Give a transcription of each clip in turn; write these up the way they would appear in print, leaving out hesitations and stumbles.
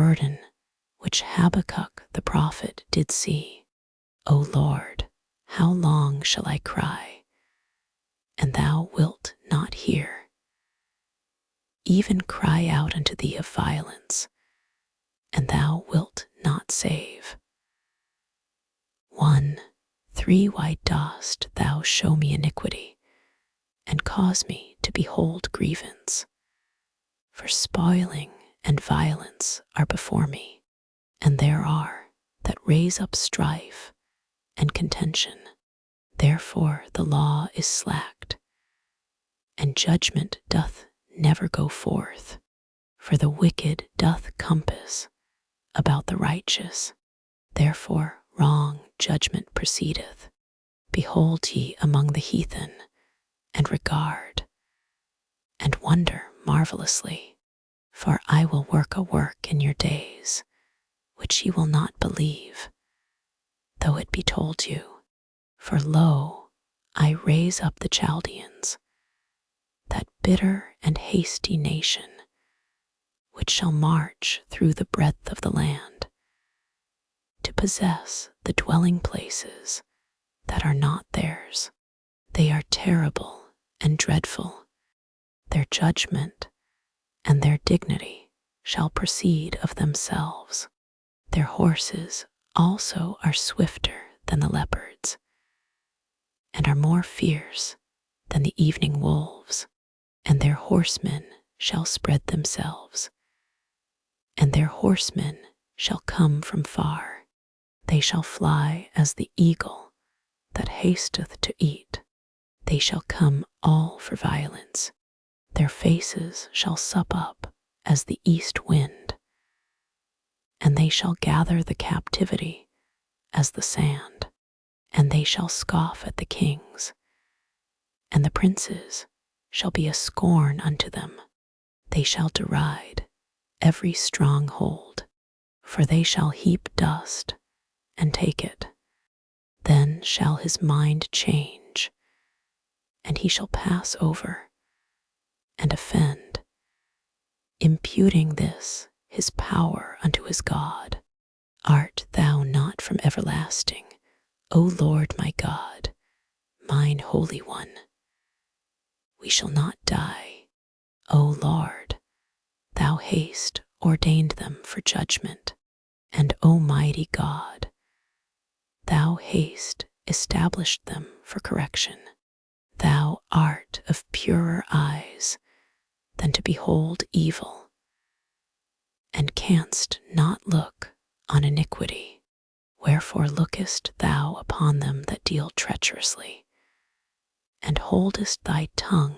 burden which Habakkuk the prophet did see. O Lord, how long shall I cry, and thou wilt not hear? Even cry out unto thee of violence, and thou wilt not save. 3 Why dost thou show me iniquity, and cause me to behold grievance? For spoiling and violence are before me, and there are that raise up strife and contention. Therefore the law is slacked, and judgment doth never go forth. For the wicked doth compass about the righteous, therefore wrong judgment proceedeth. Behold ye among the heathen, and regard, and wonder marvelously. For I will work a work in your days, which ye will not believe, though it be told you. For lo, I raise up the Chaldeans, that bitter and hasty nation, which shall march through the breadth of the land, to possess the dwelling places that are not theirs. They are terrible and dreadful. Their judgment and their dignity shall proceed of themselves. Their horses also are swifter than the leopards, and are more fierce than the evening wolves. And their horsemen shall spread themselves, and their horsemen shall come from far. They shall fly as the eagle that hasteth to eat. They shall come all for violence. Their faces shall sup up as the east wind, and they shall gather the captivity as the sand. And they shall scoff at the kings, and the princes shall be a scorn unto them. They shall deride every stronghold, for they shall heap dust and take it. Then shall his mind change, and he shall pass over and offend, imputing this his power unto his God. Art thou not from everlasting, O Lord my God, mine Holy One? We shall not die. O Lord, thou hast ordained them for judgment, and O mighty God, thou hast established them for correction. Thou art of purer eyes than to behold evil, and canst not look on iniquity. Wherefore lookest thou upon them that deal treacherously, and holdest thy tongue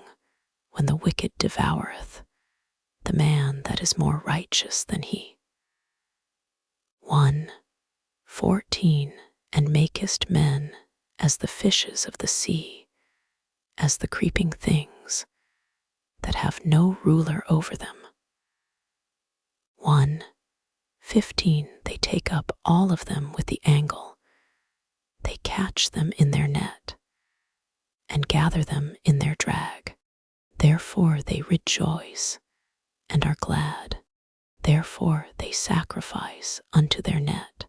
when the wicked devoureth the man that is more righteous than he. 14 And makest men as the fishes of the sea, as the creeping things that have no ruler over them. 15 They take up all of them with the angle. They catch them in their net, and gather them in their drag. Therefore they rejoice and are glad. Therefore they sacrifice unto their net,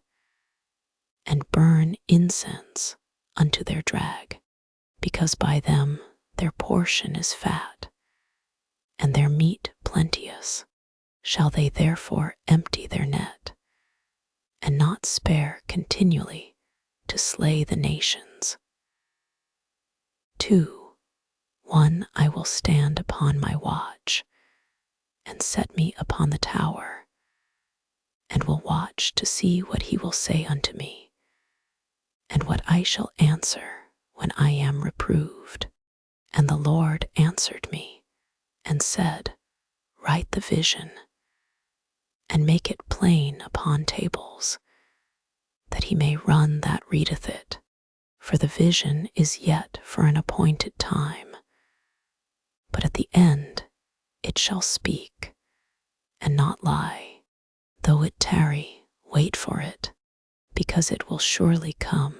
and burn incense unto their drag, because by them their portion is fat, and their meat plenteous. Shall they therefore empty their net, and not spare continually to slay the nations? 1 I will stand upon my watch, and set me upon the tower, and will watch to see what he will say unto me, and what I shall answer when I am reproved. And the Lord answered me, and said, Write the vision, and make it plain upon tables, that he may run that readeth it. For the vision is yet for an appointed time, but at the end it shall speak, and not lie. Though it tarry, wait for it, because it will surely come.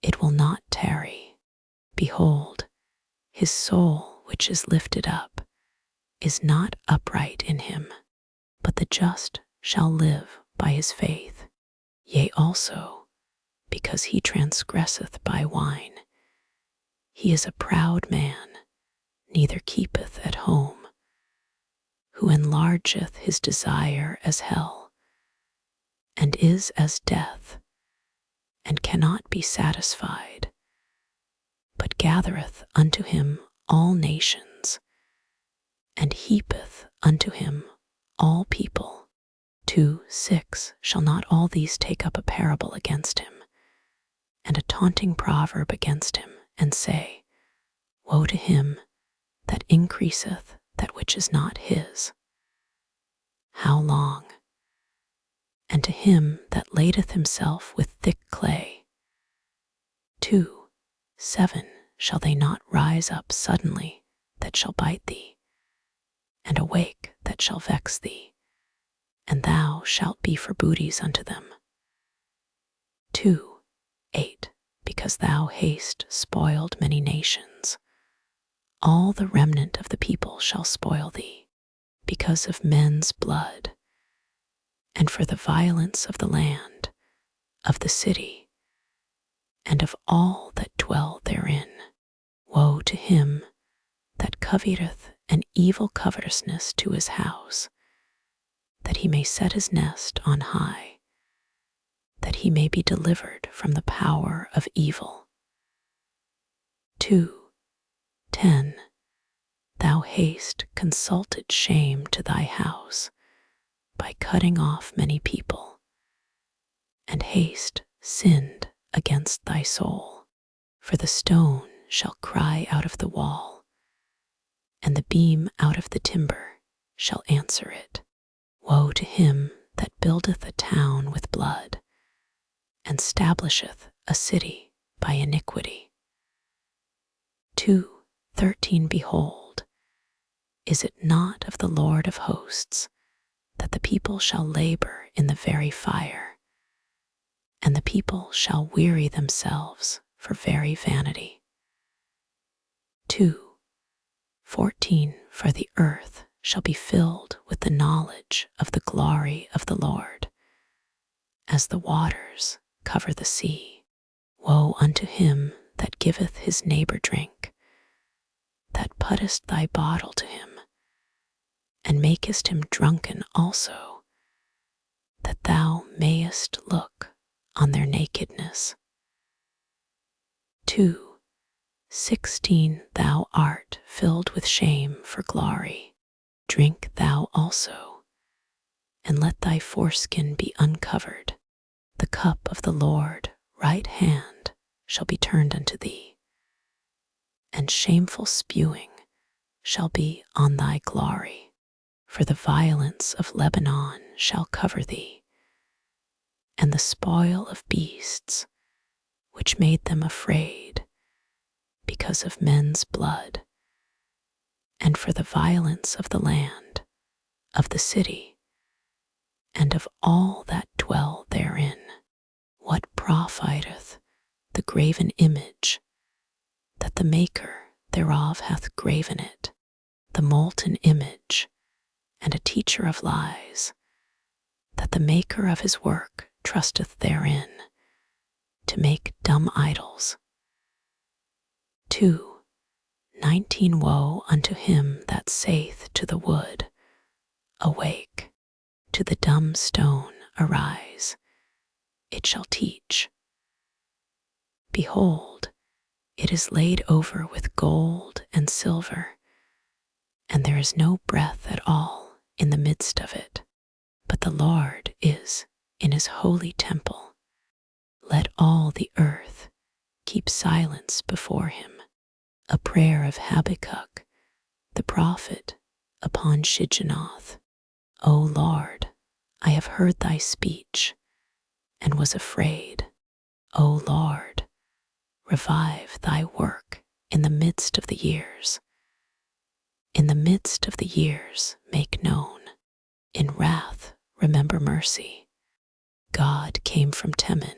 It will not tarry. Behold, his soul which is lifted up is not upright in him, but the just shall live by his faith. Yea, also, because he transgresseth by wine. He is a proud man, neither keepeth at home, who enlargeth his desire as hell, and is as death, and cannot be satisfied, but gathereth unto him all nations, and heapeth unto him all people. 2:6 Shall not all these take up a parable against him, and a taunting proverb against him, and say, Woe to him that increaseth that which is not his? How long? And to him that ladeth himself with thick clay. 2:7 Shall they not rise up suddenly that shall bite thee, and awake that shall vex thee, and thou shalt be for booties unto them? 2:8 Because thou hast spoiled many nations, all the remnant of the people shall spoil thee, because of men's blood, and for the violence of the land, of the city, and of all that dwell therein. Woe to him that coveteth an evil covetousness to his house, that he may set his nest on high, that he may be delivered from the power of evil. 2:10 Thou hast consulted shame to thy house by cutting off many people, and hast sinned against thy soul. For the stone shall cry out of the wall, and the beam out of the timber shall answer it. Woe to him that buildeth a town with blood, and stablisheth a city by iniquity. 2:13 Behold, is it not of the Lord of hosts that the people shall labor in the very fire, and the people shall weary themselves for very vanity? 2:14 For the earth shall be filled with the knowledge of the glory of the Lord, as the waters cover the sea. Woe unto him that giveth his neighbor drink, that puttest thy bottle to him, and makest him drunken also, that thou mayest look on their nakedness. 2:16 Thou art filled with shame for glory. Drink thou also, and let thy foreskin be uncovered. The cup of the Lord right hand shall be turned unto thee, and shameful spewing shall be on thy glory. For the violence of Lebanon shall cover thee, and the spoil of beasts, which made them afraid, because of men's blood, and for the violence of the land, of the city, and of all that dwell therein. What profiteth the graven image, that the maker thereof hath graven it, the molten image, and a teacher of lies, that the maker of his work trusteth therein, to make dumb idols? 2:19 Woe unto him that saith to the wood, Awake, to the dumb stone arise, it shall teach. Behold, it is laid over with gold and silver, and there is no breath at all in the midst of it, but the Lord is in his holy temple. Let all the earth keep silence before him. A prayer of Habakkuk, the prophet, upon Shigionoth. O Lord, I have heard thy speech, and was afraid. O Lord, revive thy work in the midst of the years. In the midst of the years make known. In wrath remember mercy. God came from Teman,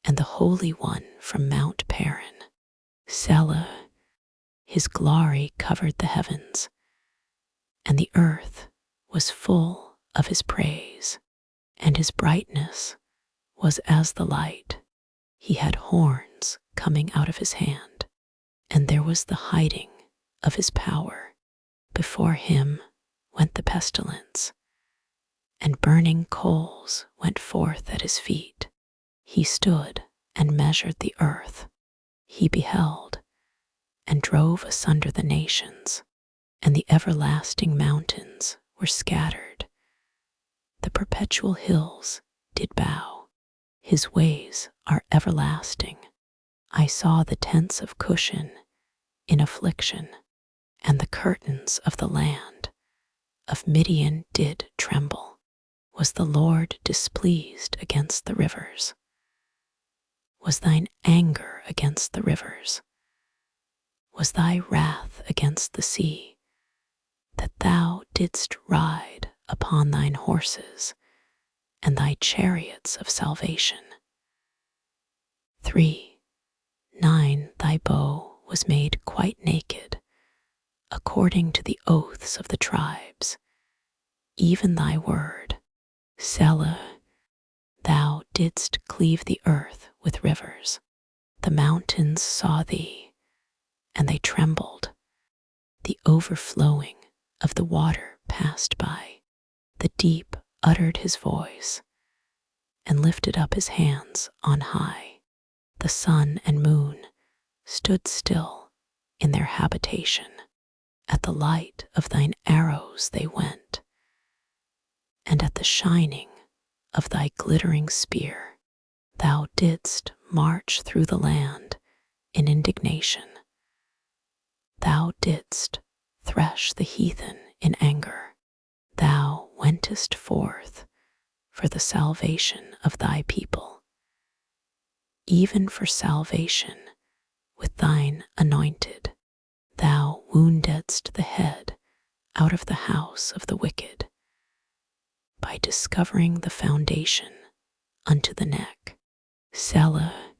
and the Holy One from Mount Paran. Selah, his glory covered the heavens, and the earth was full of his praise, and his brightness was as the light. He had horns coming out of his hand, and there was the hiding of his power. Before him went the pestilence, and burning coals went forth at his feet. He stood and measured the earth. He beheld and drove asunder the nations, and the everlasting mountains were scattered. The perpetual hills did bow. His ways are everlasting. I saw the tents of Cushan in affliction, and the curtains of the land of Midian did tremble. Was the Lord displeased against the rivers? Was thine anger against the rivers? Was thy wrath against the sea, that thou didst ride upon thine horses and thy chariots of salvation? 3:9 Thy bow was made quite naked, according to the oaths of the tribes, even thy word, Selah. Thou didst cleave the earth with rivers. The mountains saw thee, and they trembled. The overflowing of the water passed by. The deep uttered his voice and lifted up his hands on high. The sun and moon stood still in their habitation. At the light of thine arrows they went, and at the shining of thy glittering spear. Thou didst march through the land in indignation. Thou didst thresh the heathen in anger. Thou wentest forth for the salvation of thy people, even for salvation with thine anointed. Thou woundedst the head out of the house of the wicked, by discovering the foundation unto the neck. Selah.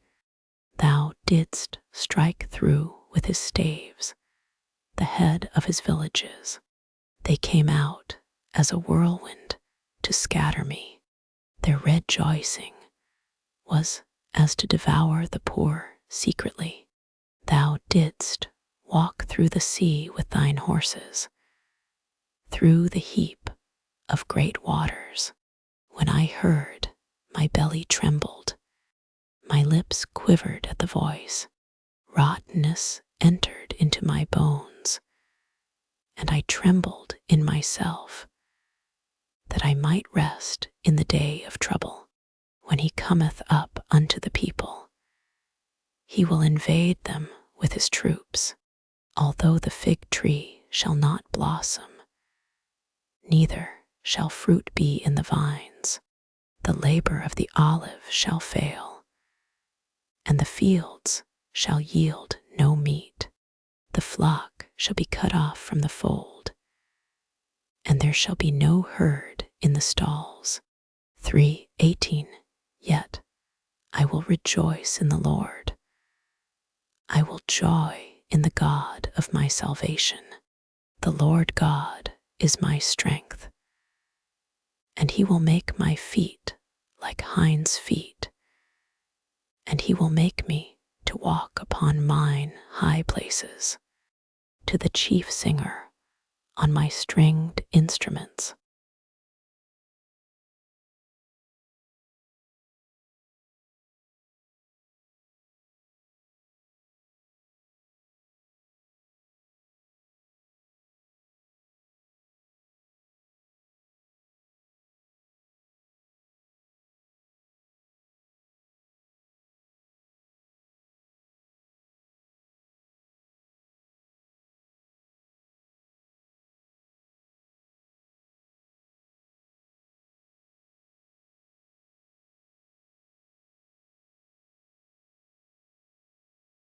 Thou didst strike through with his staves the head of his villages. They came out as a whirlwind to scatter me. Their rejoicing was as to devour the poor secretly. Thou didst walk through the sea with thine horses, through the heap of great waters. When I heard, my belly trembled, my lips quivered at the voice. Rottenness entered into my bones, and I trembled in myself, that I might rest in the day of trouble. When he cometh up unto the people, he will invade them with his troops. Although the fig tree shall not blossom, neither shall fruit be in the vines, the labor of the olive shall fail, and the fields shall yield no meat. The flock shall be cut off from the fold, and there shall be no herd in the stalls. 3:18 Yet I will rejoice in the Lord. I will joy in the God of my salvation. The Lord God is my strength, and he will make my feet like hinds' feet, and he will make me to walk upon mine high places. To the chief singer on my stringed instruments,